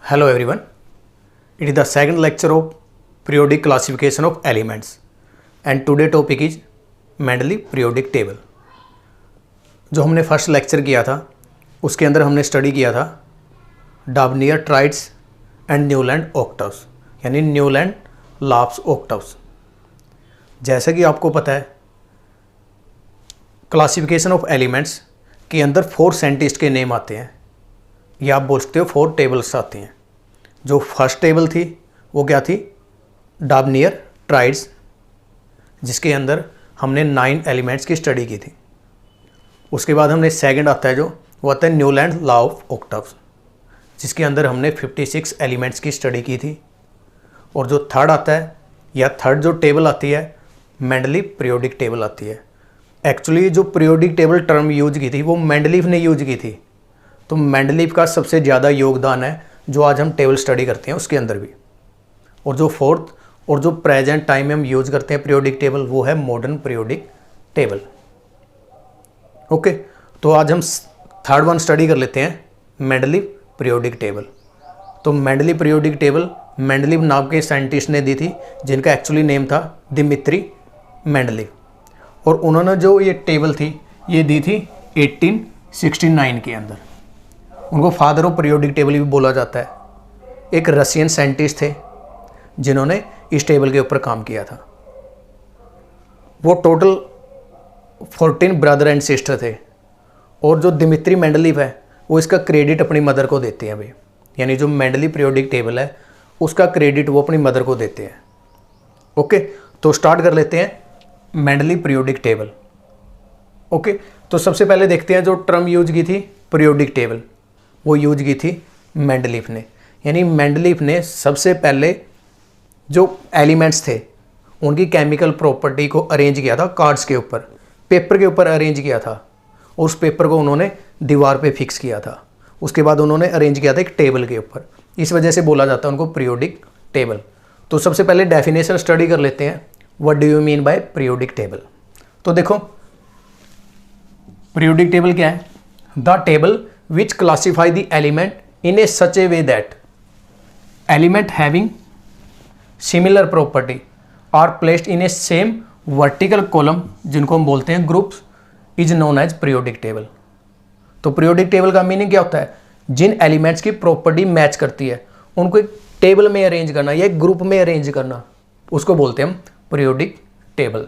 Hello everyone, it is the second lecture of periodic classification of elements and today topic is Mendeleev periodic table। जो हमने first lecture किया था उसके अंदर हमने स्टडी किया था डाबनियर ट्राइड्स एंड न्यूलैंड ऑक्टव्स यानी न्यूलैंड लाप्स ऑक्टव्स। जैसा कि आपको पता है क्लासिफिकेशन ऑफ एलिमेंट्स के अंदर 4 साइंटिस्ट के नेम आते हैं या आप बोल सकते हो 4 टेबल्स आती हैं। जो फर्स्ट टेबल थी वो क्या थी, डाबनियर ट्राइड्स, जिसके अंदर हमने 9 एलिमेंट्स की स्टडी की थी। उसके बाद हमने सेकंड आता है जो वो आता है न्यूलैंड लॉ ऑफ ऑक्टव्स, जिसके अंदर हमने 56 एलिमेंट्स की स्टडी की थी। और जो थर्ड आता है या थर्ड जो टेबल आती है मेंडलीव पीरियोडिक टेबल आती है। एक्चुअली जो पीरियोडिक टेबल टर्म यूज की थी वो मेंडलीव ने यूज की थी, तो मेंडलीव का सबसे ज़्यादा योगदान है जो आज हम टेबल स्टडी करते हैं उसके अंदर भी। और जो फोर्थ और जो प्रेजेंट टाइम में हम यूज करते हैं पीरियोडिक टेबल वो है मॉडर्न पीरियोडिक टेबल। ओके, तो आज हम थर्ड वन स्टडी कर लेते हैं मेंडलीव पीरियोडिक टेबल। तो मेंडलीव पीरियोडिक टेबल मेंडलीव नाम के साइंटिस्ट ने दी थी, जिनका एक्चुअली नेम था दिमित्री मेंडलीव। और उन्होंने जो ये टेबल थी ये दी थी 1869 के अंदर। उनको फादर ऑफ पीरियोडिक टेबल भी बोला जाता है। एक रशियन साइंटिस्ट थे जिन्होंने इस टेबल के ऊपर काम किया था। वो टोटल 14 ब्रदर एंड सिस्टर थे। और जो दिमित्री मेंडलीव है वो इसका क्रेडिट अपनी मदर को देते हैं भाई, यानी जो मेंडलीव पीरियोडिक टेबल है उसका क्रेडिट वो अपनी मदर को देते हैं। ओके, तो स्टार्ट कर लेते हैं मेंडलीव पीरियोडिक टेबल। ओके, तो सबसे पहले देखते हैं जो टर्म यूज की थी पीरियोडिक टेबल, वो यूज की थी मेंडलीव ने। यानी मेंडलीव ने सबसे पहले जो एलिमेंट्स थे उनकी केमिकल प्रॉपर्टी को अरेंज किया था कार्ड्स के ऊपर, पेपर के ऊपर अरेंज किया था। और उस पेपर को उन्होंने दीवार पे फिक्स किया था। उसके बाद उन्होंने अरेंज किया था एक टेबल के ऊपर, इस वजह से बोला जाता है उनको पीरियोडिक टेबल। तो सबसे पहले डेफिनेशन स्टडी कर लेते हैं, what do you mean by periodic table. तो देखो पीरियोडिक टेबल क्या है, the table which classify the element in a such a way that element having similar property are placed in a same vertical column, जिनको हम बोलते हैं groups, is known as periodic table। तो periodic table का meaning क्या होता है, जिन elements की प्रॉपर्टी मैच करती है उनको एक टेबल में अरेंज करना या एक ग्रुप में अरेंज करना, उसको बोलते हैं हम पीरियोडिक टेबल।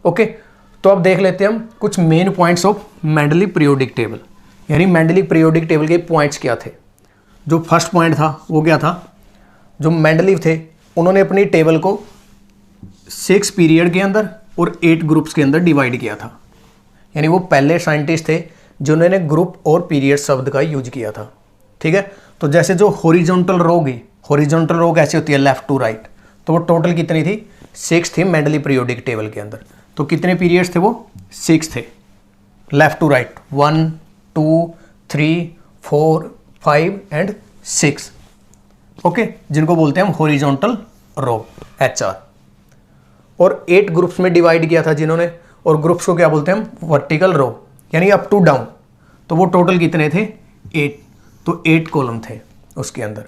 ओके, तो अब देख लेते हैं हम कुछ main points of Mendeleev periodic table, यानी मेंडलीव पीरियोडिक टेबल के पॉइंट्स क्या थे। जो फर्स्ट पॉइंट था वो क्या था, जो मेंडलीव थे उन्होंने अपनी टेबल को 6 पीरियड के अंदर और 8 ग्रुप्स के अंदर डिवाइड किया था। यानी वो पहले साइंटिस्ट थे जिन्होंने ग्रुप और पीरियड शब्द का यूज किया था। ठीक है, तो जैसे जो हॉरिजॉन्टल रो की हॉरिजॉन्टल रो कैसे होती है, लेफ्ट टू राइट, तो वो टोटल कितनी थी, 6 थी मेंडलीव पीरियोडिक टेबल के अंदर। तो कितने पीरियड्स थे, वो 6 थे, left to right 1 2 3 4 5 and 6। Okay, जिनको बोलते हैं हम हॉरिजॉन्टल रो HR। और 8 ग्रुप्स में डिवाइड किया था जिन्होंने, और ग्रुप्स को क्या बोलते हैं हम, वर्टिकल रो, यानी अप टू डाउन। तो वो टोटल कितने थे, 8। तो 8 कॉलम थे उसके अंदर।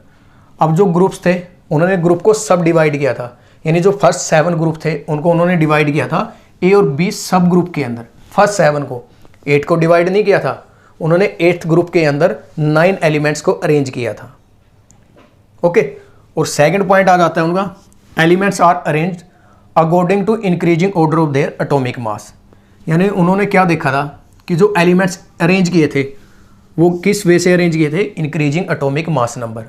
अब जो ग्रुप्स थे उन्होंने ग्रुप को सब डिवाइड किया था, यानी जो फर्स्ट 7 ग्रुप थे उनको उन्होंने डिवाइड किया था A और B सब ग्रुप के अंदर। फर्स्ट 7 को, 8 को डिवाइड नहीं किया था उन्होंने। 8th ग्रुप के अंदर 9 एलिमेंट्स को अरेंज किया था। ओके, और सेकंड पॉइंट आ जाता है उनका, elements are arranged according to increasing order of their atomic mass. यानी उन्होंने क्या देखा था कि जो एलिमेंट्स अरेंज किए थे वो किस वे से अरेंज किए थे, इंक्रीजिंग एटॉमिक मास नंबर,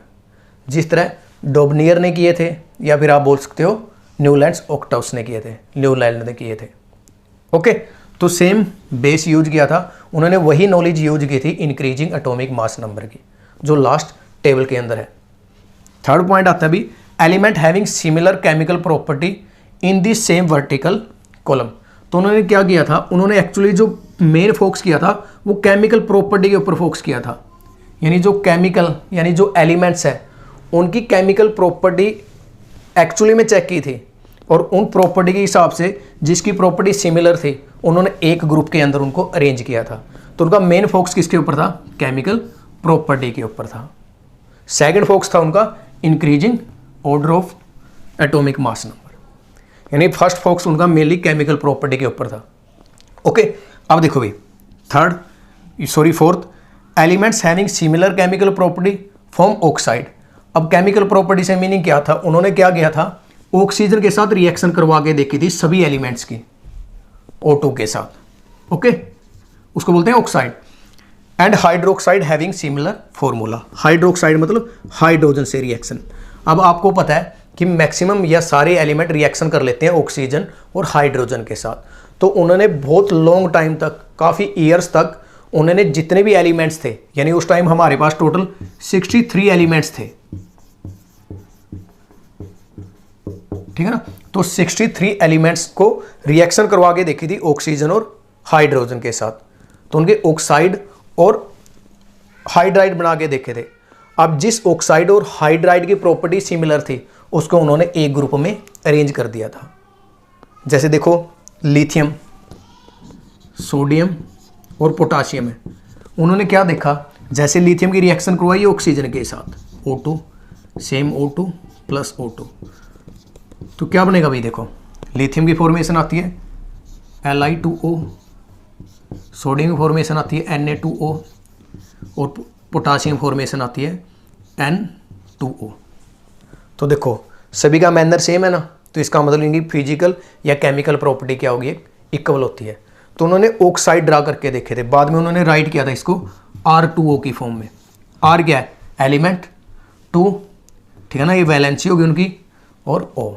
जिस तरह डॉबनियर ने किए थे या फिर आप बोल सकते हो न्यूलैंड ऑक्टव्स ने किए थे, न्यूलैंड ने किए थे। ओके, तो सेम बेस यूज किया था उन्होंने, वही नॉलेज यूज की थी इंक्रीजिंग एटॉमिक मास नंबर की, जो लास्ट टेबल के अंदर है। थर्ड पॉइंट आता है भी, element having similar chemical property in the same vertical column. तो उन्होंने क्या किया था, उन्होंने एक्चुअली जो मेन फोकस किया था वो केमिकल प्रॉपर्टी के ऊपर फोकस किया था। यानी जो केमिकल यानी जो एलिमेंट्स है उनकी केमिकल प्रॉपर्टी एक्चुअली में चेक की थी, और उन प्रॉपर्टी के हिसाब से जिसकी प्रॉपर्टी सिमिलर थी उन्होंने एक ग्रुप के अंदर उनको अरेंज किया था। तो उनका मेन फोकस किसके ऊपर था, केमिकल प्रॉपर्टी के ऊपर था। सेकंड फोकस था उनका increasing order of atomic mass number, यानी फर्स्ट फोकस उनका मेनली केमिकल प्रॉपर्टी के ऊपर था। ओके, अब देखो भाई fourth, elements having similar chemical property form oxide. अब केमिकल प्रॉपर्टी से मीनिंग क्या था, उन्होंने क्या किया था, ऑक्सीजन के साथ रिएक्शन करवा के देखी थी सभी एलिमेंट्स की O2 के साथ। ओके, उसको बोलते हैं oxide. And hydroxide having similar formula, hydroxide मतलब हाइड्रोजन से रिएक्शन। अब आपको पता है कि मैक्सिमम या सारे एलिमेंट रिएक्शन कर लेते हैं ऑक्सीजन और हाइड्रोजन के साथ, तो उन्होंने बहुत लॉन्ग टाइम तक, काफ़ी ईयर्स तक उन्होंने जितने भी एलिमेंट्स थे, यानी उस टाइम हमारे पास टोटल 63 एलिमेंट्स थे, ठीक है ना, तो 63 एलिमेंट्स को रिएक्शन करवा के देखी थी ऑक्सीजन और हाइड्रोजन के साथ, तो उनके ऑक्साइड और हाइड्राइड बना के देखे थे। अब जिस ऑक्साइड और हाइड्राइड की प्रॉपर्टी सिमिलर थी उसको उन्होंने एक ग्रुप में अरेंज कर दिया था। जैसे देखो लिथियम, सोडियम और पोटाशियम है, उन्होंने क्या देखा, जैसे लिथियम की रिएक्शन करवाई ऑक्सीजन के साथ O2 same O2 plus O2, तो क्या बनेगा भाई, देखो लिथियम की फॉर्मेशन आती है Li2O, सोडियम की फॉर्मेशन आती है Na2O और पोटाशियम फॉर्मेशन आती है N2O। तो देखो सभी का मैनर सेम है ना, तो इसका मतलब इनकी फिजिकल या केमिकल प्रॉपर्टी क्या होगी, इक्वल होती है। तो उन्होंने ऑक्साइड ड्रा करके देखे थे, बाद में उन्होंने राइट किया था इसको R2O की फॉर्म में। R क्या है, एलिमेंट, 2, ठीक है ना, ये वैलेंसी होगी उनकी, और O।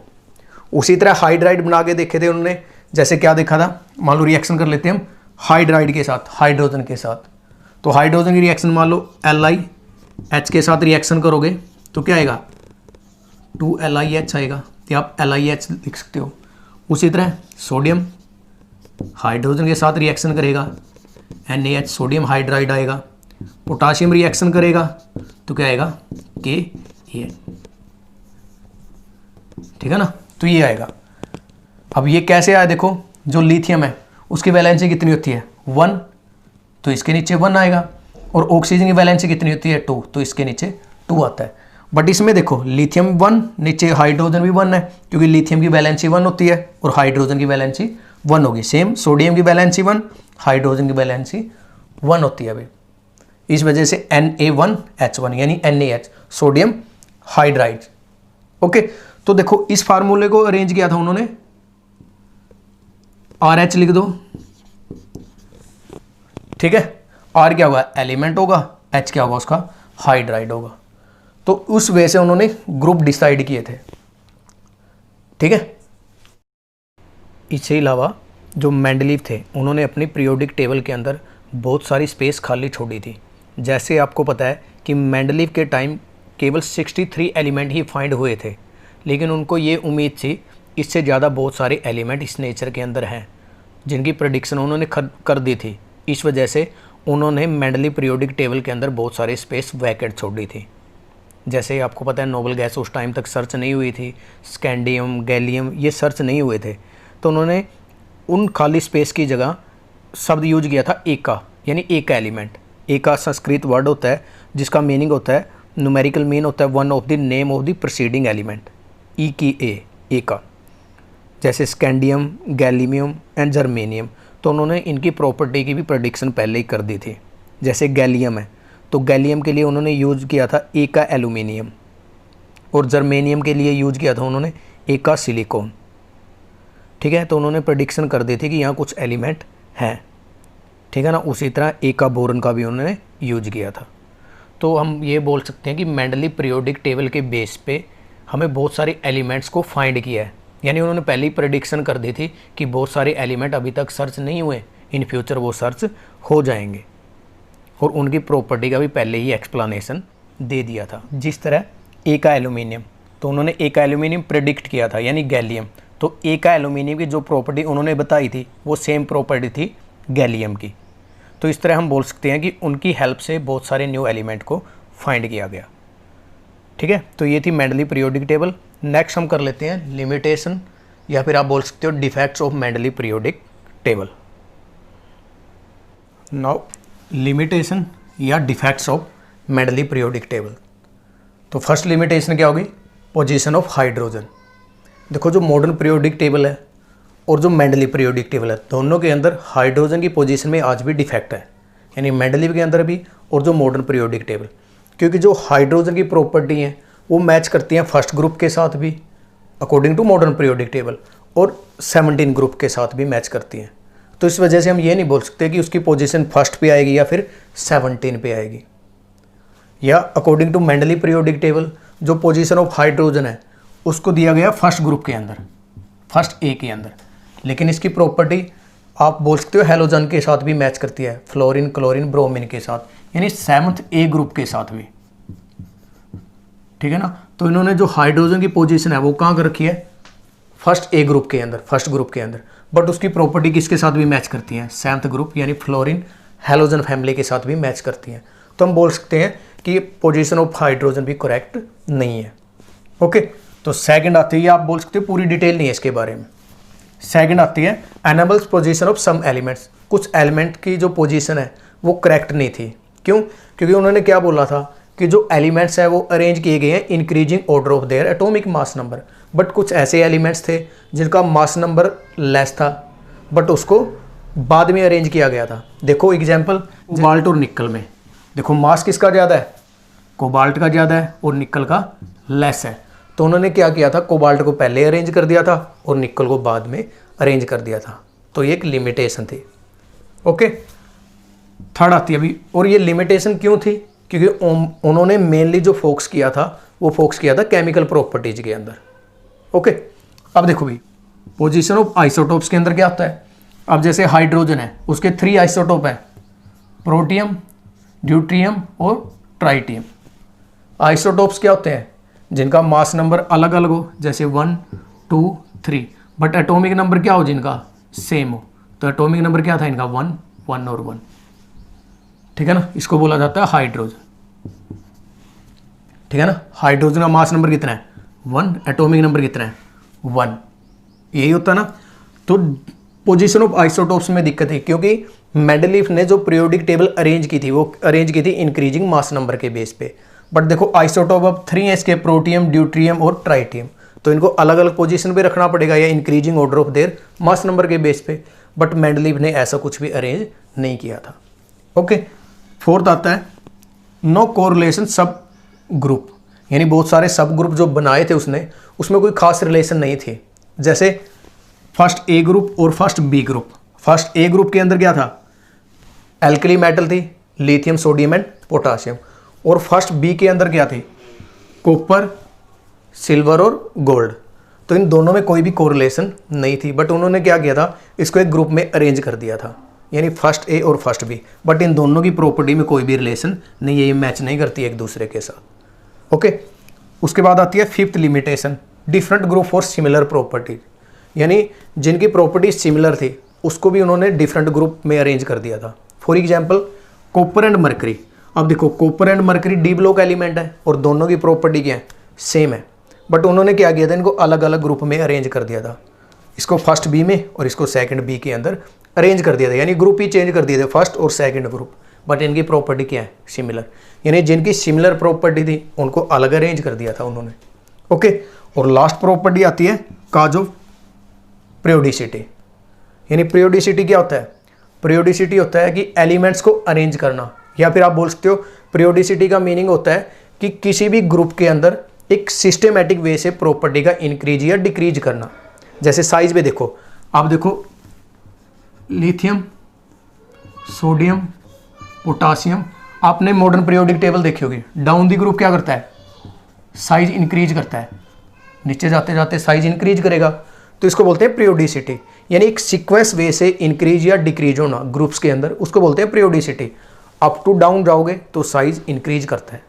उसी तरह हाइड्राइड बना के देखे थे उन्होंने, जैसे क्या देखा था, मान लो रिएक्शन कर लेते हैं हम हाइड्राइड के साथ, हाइड्रोजन के साथ, तो हाइड्रोजन की रिएक्शन मान लो LiH के साथ रिएक्शन करोगे तो क्या आएगा, 2LiH आएगा, तो आप LiH लिख सकते हो। उसी तरह सोडियम हाइड्रोजन के साथ रिएक्शन करेगा, NaH सोडियम हाइड्राइड आएगा। पोटाशियम रिएक्शन करेगा तो क्या आएगा, KAN, ठीक है ना, तो ये आएगा। अब ये कैसे आया, देखो जो लिथियम है उसकी वैलेंसी कितनी होती है 1, तो इसके नीचे 1 आएगा, और ऑक्सीजन की वैलेंसी कितनी होती है 2, तो इसके नीचे 2 आता है। बट इसमें देखो लिथियम 1, नीचे हाइड्रोजन भी 1 है, क्योंकि लिथियम की वैलेंसी 1 होती है और हाइड्रोजन की वैलेंसी 1 होगी। सेम सोडियम की वैलेंसी 1, हाइड्रोजन की वैलेंसी 1 होती है अभी, इस वजह से Na1H1 यानी NaH सोडियम हाइड्राइड। ओके, तो देखो इस फार्मूले को अरेंज किया था उन्होंने, RH लिख दो, ठीक है, R क्या होगा, एलिमेंट होगा, H क्या होगा उसका, हाइड्राइड होगा। तो उस वे से उन्होंने ग्रुप डिसाइड किए थे, ठीक है। इसके अलावा जो मेंडलीव थे उन्होंने अपनी पीरियोडिक टेबल के अंदर बहुत सारी स्पेस खाली छोड़ी थी। जैसे आपको पता है कि मेंडलीव के टाइम केवल 63 एलिमेंट ही फाइंड हुए थे, लेकिन उनको ये उम्मीद थी इससे ज़्यादा बहुत सारे एलिमेंट इस नेचर के अंदर हैं जिनकी प्रेडिक्शन उन्होंने कर दी थी। इस वजह से उन्होंने मेंडलीव पीरियोडिक टेबल के अंदर बहुत सारे स्पेस वैकेंट छोड़ दी थी। जैसे आपको पता है नोबल गैस उस टाइम तक सर्च नहीं हुई थी, स्कैंडियम, गैलियम ये सर्च नहीं हुए थे, तो उन्होंने उन खाली स्पेस की जगह शब्द यूज किया था एका, यानी एक एलिमेंट। एका संस्कृत वर्ड होता है जिसका मीनिंग होता है, न्यूमेरिकल मीन होता है one of the name of the preceding element, ई की ए, एका। जैसे स्कैंडियम, गैलियम एंड जर्मेनियम, तो उन्होंने इनकी प्रॉपर्टी की भी प्रेडिक्शन पहले ही कर दी थी। जैसे गैलियम है तो गैलियम के लिए उन्होंने यूज़ किया था एका एल्यूमिनियम, और जर्मेनियम के लिए यूज़ किया था उन्होंने एका सिलिकॉन, ठीक है। तो उन्होंने प्रेडिक्शन कर दी थी कि यहाँ कुछ एलिमेंट हैं, ठीक है ना। उसी तरह एका बोरन का भी उन्होंने यूज किया था। तो हम ये बोल सकते हैं कि मेंडलीव पीरियोडिक टेबल के बेस पे हमें बहुत सारे एलिमेंट्स को फाइंड किया है, यानी उन्होंने पहले ही प्रेडिक्शन कर दी थी कि बहुत सारे एलिमेंट अभी तक सर्च नहीं हुए, इन फ्यूचर वो सर्च हो जाएंगे, और उनकी प्रॉपर्टी का भी पहले ही एक्सप्लेनेशन दे दिया था। जिस तरह एका एल्यूमिनियम, तो उन्होंने एका एल्यूमिनियम प्रेडिक्ट किया था, यानी गैलियम, तो एका एल्यूमिनियम की जो प्रॉपर्टी उन्होंने बताई थी वो सेम प्रॉपर्टी थी गैलियम की। तो इस तरह हम बोल सकते हैं कि उनकी हेल्प से बहुत सारे न्यू एलिमेंट को फाइंड किया गया, ठीक है। तो ये थी मेंडलीव पीरियोडिक टेबल। नेक्स्ट हम कर लेते हैं लिमिटेशन, या फिर आप बोल सकते हो defects of Mendeleev periodic table. Now limitation या defects of Mendeleev periodic table. तो फर्स्ट लिमिटेशन क्या होगी, पोजीशन ऑफ हाइड्रोजन। देखो जो मॉडर्न पीरियोडिक टेबल है और जो मेंडलीव पीरियोडिक टेबल है, दोनों के अंदर हाइड्रोजन की पोजीशन में आज भी डिफेक्ट है, यानी मेंडलीव के अंदर भी और जो मॉडर्न पीरियोडिक टेबल, क्योंकि जो हाइड्रोजन की प्रॉपर्टी हैं वो मैच करती हैं फर्स्ट ग्रुप के साथ भी according to modern periodic table, और 17 ग्रुप के साथ भी मैच करती हैं। तो इस वजह से हम ये नहीं बोल सकते कि उसकी पोजीशन फर्स्ट पे आएगी या फिर 17 पे आएगी। या according to Mendeleev periodic table जो पोजीशन ऑफ हाइड्रोजन है उसको दिया गया फर्स्ट ग्रुप के अंदर, फर्स्ट ए के अंदर, लेकिन इसकी प्रॉपर्टी आप बोल सकते हो हैलोजन के साथ भी मैच करती है, फ्लोरीन, क्लोरीन, ब्रोमीन के साथ, यानी 7th ए ग्रुप के साथ भी। ठीक है ना। तो इन्होंने जो हाइड्रोजन की पोजीशन है वो कहाँ कर रखी है, फर्स्ट ए ग्रुप के अंदर, फर्स्ट ग्रुप के अंदर, बट उसकी प्रॉपर्टी किसके साथ भी मैच करती है, 7th ग्रुप यानी फ्लोरीन हैलोजन फैमिली के साथ भी मैच करती हैं। तो हम बोल सकते हैं कि पोजीशन ऑफ हाइड्रोजन भी करेक्ट नहीं है। ओके, तो सेकंड आती है, आप बोल सकते हो पूरी डिटेल नहीं है इसके बारे में। सेकंड आती है enables position of some elements. कुछ एलिमेंट की जो पोजीशन है वो करेक्ट नहीं थी। क्यों? क्योंकि उन्होंने क्या बोला था कि जो एलिमेंट्स है वो अरेंज किए गए हैं increasing order of their atomic mass number, but कुछ ऐसे एलिमेंट्स थे जिनका मास नंबर लेस था बट उसको बाद में अरेंज किया गया था। देखो एग्जाम्पल कोबाल्ट और निकल में, देखो मास किसका ज़्यादा है, कोबाल्ट का ज़्यादा है और निकल का लेस है। तो उन्होंने क्या किया था, कोबाल्ट को पहले अरेंज कर दिया था और निकल को बाद में अरेंज कर दिया था। तो ये एक लिमिटेशन थी। ओके, थर्ड आती है अभी, और ये लिमिटेशन क्यों थी, क्योंकि उन्होंने मेनली जो फोकस किया था वो फोकस किया था केमिकल प्रॉपर्टीज के अंदर। ओके, अब देखो भाई पोजीशन ऑफ आइसोटोप्स के अंदर क्या आता है। अब जैसे हाइड्रोजन है उसके 3 आइसोटोप हैं, प्रोटियम, ड्यूट्रियम और ट्राइटियम। आइसोटोप्स क्या होते हैं, जिनका मास नंबर अलग अलग हो, जैसे 1, 2, 3, बट एटॉमिक नंबर क्या हो जिनका सेम हो। तो एटॉमिक नंबर क्या था इनका 1, 1 और 1। ठीक है ना, इसको बोला जाता है हाइड्रोजन। ठीक है ना, हाइड्रोजन का मास नंबर कितना है 1, एटॉमिक नंबर कितना है 1, यही होता है ना। तो पोजीशन ऑफ आइसोटोप्स में दिक्कत है, क्योंकि मेंडलीफ ने जो पीरियोडिक टेबल अरेंज की थी वो अरेंज की थी इंक्रीजिंग मास नंबर के बेस पे। बट देखो आइसोटोप अब 3 है इसके, प्रोटियम, ड्यूट्रियम और ट्राइटियम, तो इनको अलग अलग पोजीशन पे रखना पड़ेगा या increasing order of their mass number के बेस पे। बट मेंडलीफ ने ऐसा कुछ भी अरेंज नहीं किया था। ओके, फोर्थ आता है नो कोरिलेशन सब ग्रुप, यानी बहुत सारे सब ग्रुप जो बनाए थे उसने, उसमें कोई खास रिलेशन नहीं थी। जैसे फर्स्ट ए ग्रुप और first B group. First A group के अंदर क्या था, एल्कली मेटल थी, लिथियम, सोडियम एंड पोटाशियम, और फर्स्ट बी के अंदर क्या थी, कॉपर, सिल्वर और गोल्ड। तो इन दोनों में कोई भी कोरिलेशन नहीं थी, बट उन्होंने क्या किया था, इसको एक ग्रुप में अरेंज कर दिया था, यानी फर्स्ट ए और फर्स्ट बी, बट इन दोनों की प्रॉपर्टी में कोई भी रिलेशन नहीं है, ये मैच नहीं करती एक दूसरे के साथ। ओके, उसके बाद आती है fifth limitation, different group for similar property, यानी जिनकी प्रॉपर्टी सिमिलर थी उसको भी उन्होंने डिफरेंट ग्रुप में अरेंज कर दिया था। For example copper and mercury. अब देखो copper and mercury D block element है और दोनों की प्रॉपर्टी क्या है, सेम है, बट उन्होंने क्या किया था, इनको अलग अलग ग्रुप में अरेंज कर दिया था। इसको फर्स्ट बी में और इसको सेकंड बी के अंदर अरेंज कर दिया था, यानी ग्रुप ही चेंज कर दिए थे, फर्स्ट और सेकंड ग्रुप, बट इनकी प्रॉपर्टी क्या है, सिमिलर, यानी जिनकी सिमिलर प्रॉपर्टी थी उनको अलग अरेंज कर दिया था उन्होंने। ओके, और लास्ट प्रॉपर्टी आती है काज ऑफ पीरियोडिसिटी, यानी पीरियोडिसिटी क्या होता है, पीरियोडिसिटी होता है कि एलिमेंट्स को अरेंज करना, या फिर आप बोल सकते हो पीरियोडिसिटी का मीनिंग होता है कि किसी भी ग्रुप के अंदर एक सिस्टमेटिक वे से प्रॉपर्टी का इंक्रीज या डिक्रीज करना। जैसे साइज में देखो, आप देखो लिथियम, सोडियम, पोटासियम, आपने मॉडर्न पीरियोडिक टेबल देखी होगी, डाउन दी ग्रुप क्या करता है, साइज इंक्रीज करता है, नीचे जाते जाते साइज इंक्रीज करेगा, तो इसको बोलते हैं पीरियोडिसिटी, यानी एक सीक्वेंस वे से इंक्रीज या डिक्रीज होना ग्रुप्स के अंदर, उसको बोलते हैं पीरियोडिसिटी। अप टू डाउन जाओगे तो साइज इंक्रीज करता है।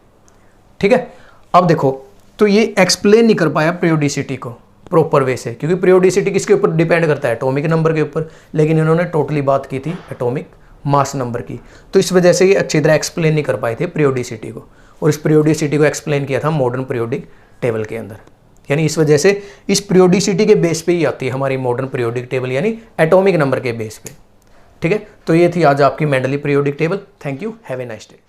ठीक है, अब देखो तो ये एक्सप्लेन नहीं कर पाया पीरियोडिसिटी को प्रॉपर वे से, क्योंकि पीरियोडिसिटी किसके ऊपर डिपेंड करता है, एटॉमिक नंबर के ऊपर, लेकिन इन्होंने टोटली बात की थी एटॉमिक मास नंबर की, तो इस वजह से ये अच्छी तरह एक्सप्लेन नहीं कर पाए थे पीरियोडिसिटी को, और इस पीरियोडिसिटी को एक्सप्लेन किया था मॉडर्न पीरियोडिक टेबल के अंदर, यानी इस वजह से इस पीरियोडिसिटी के बेस पे ही आती है हमारी मॉडर्न पीरियोडिक टेबल, यानी एटॉमिक नंबर के बेस पे। ठीक है, तो ये थी आज आपकी Mendeleev periodic table. Thank you, have a nice day.